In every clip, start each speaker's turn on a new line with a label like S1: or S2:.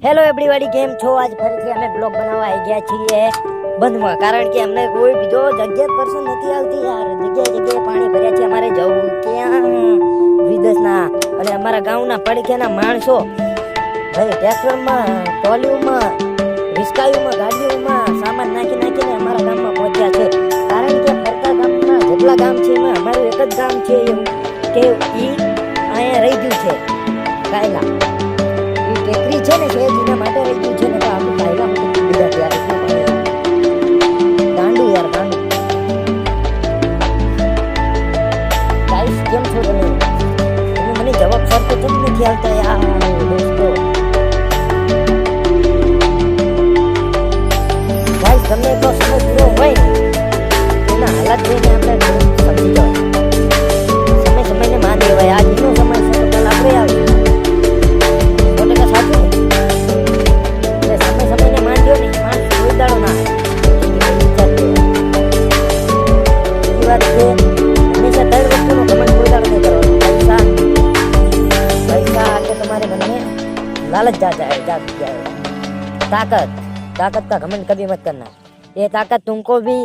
S1: Hello everybody, કેમ છો? આજ ફરીથી અમે બ્લોગ બનાવવા આવી ગયા છીએ બંધમાં, કારણ કે અમને કોઈ બીજો જગ્યા પસંદ નથી આવતી યાર. જગ્યાએ પાણી ભર્યા છે. અમારે જવું ક્યાં? વિદેશના અને અમારા ગામના પડખેના માણસો ભાઈ ટ્રેક્ટરમાં, ટોલીઓમાં, રિસ્કાઓમાં, ગાડીઓમાં સામાન નાખીને અમારા ગામમાં પહોંચ્યા છે. કારણ કે ફરતા ગામમાં જેટલા ગામ છે એમાં અમારું એક જ ગામ છે એવું કે ઈ અહીંયા રહી ગયું છે. કાયલા ટેકરી છે ને શહેરના માટે રહી ગયું છે ને, તો આપણે કાયલા મૂકી દીધા ત્યારે શું પડે? ગાંડું યાર, ગાંડું. ગાઈસ, કેમ છો તમે? મને જવાબ સર તો કેમ નથી આવતા યાર દોસ્તો? ગાઈસ, તમને તો સમજ પૂરો હોય એના હાલાત જોઈને આપણે સમજી જવાય. સમયને માન દેવાય. આજ એનો સમય છે તો કાલ આપણે આવી लालच जा जाएगा। ताकत का घमंड कभी मत करना। ये ताकत तुमको ही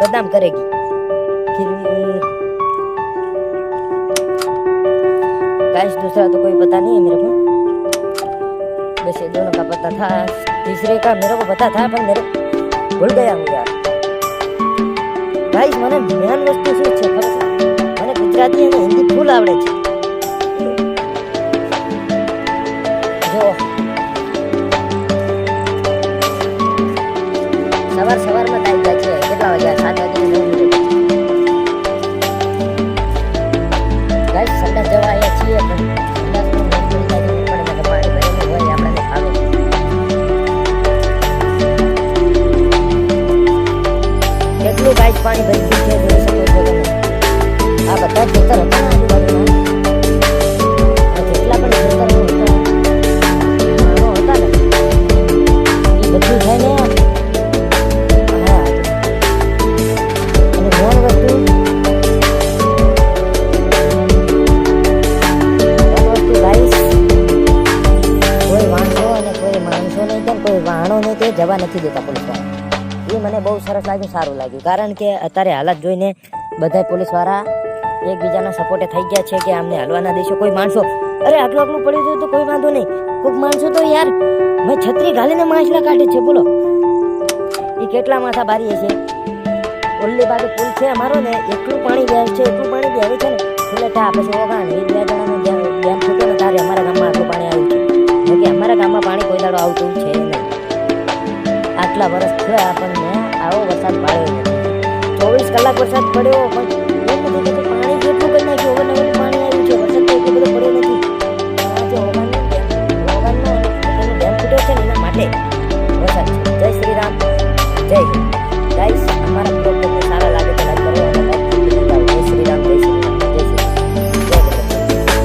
S1: बदनाम करेगी। गाइस, दूसरा तो कोई पता नहीं है मेरे को, वैसे दोनों का पता था, तीसरे का मेरे को पता था पर मेरे भूल गया हूँ यार. गाइस, મને ધ્યાન વસ્તુ શું છે ખબર છે? મને ગુજરાતી અને હિન્દી ફૂલ આવડે છે. સવારમાં આવી જાય છે. કેટલા વાગ્યા? 7 વાગ્યા 9 મિનિટ. ગાઈસ, સંડાસ જવા આવ્યા છીએ પણ સંડાસનું નામ મળી જાય છે પણ એમાં પાણી ભરેલું હોય આપણને ફાવે. કેટલું ગાઈસ પાણી ભરી ગયું છે જોઈ શકો છો તમે. આ બધા ખેતર હતા ને આજુબાજુમાં, જેટલા પણ ખેતરો હતા ને એ બધું થઈને જવા નથી દેતા પોલીસવાળા. એ મને બહુ સરસ લાગ્યું, સારું લાગ્યું. કારણ કે અત્યારે હાલત જોઈને બધા પોલીસવાળા એકબીજાના સપોર્ટે થઈ ગયા છે કે અમને હાલવા ના દેશો. કોઈ માણસો અરે આટલું પડ્યું હતું તો કોઈ વાંધો નહીં. કોઈક માણસો તો યાર મેં છત્રી ઘાલીને માછલા કાઢે છે. બોલો એ કેટલા માથા બારીએ છે. ઓલી બાજુ પુલ છે અમારો ને, એટલું પાણી છે ને ફૂલેટા પછી ઓગાણ એ 2 જણાનો ડેમ ફૂટ્યો ને તારે અમારા ગામમાં આટલું પાણી આવ્યું છે. કે અમારા ગામમાં પાણી કોઈ દાડો આવતું છે નહીં. આટલા વર્ષ થયા આપણને આવો વરસાદ પડ્યો નથી. 24 કલાક વરસાદ પડ્યો પણ પાણી જેટલું કરી નાખ્યું. ઓગણ પાણી આવ્યું છે. વરસાદ તો એટલો બધો પડ્યો નથી. આજે ઓગણનો ડેમ ફૂટ્યો છે ને એના માટે વરસાદ છે. જય શ્રી રામ, જય હિન્દ.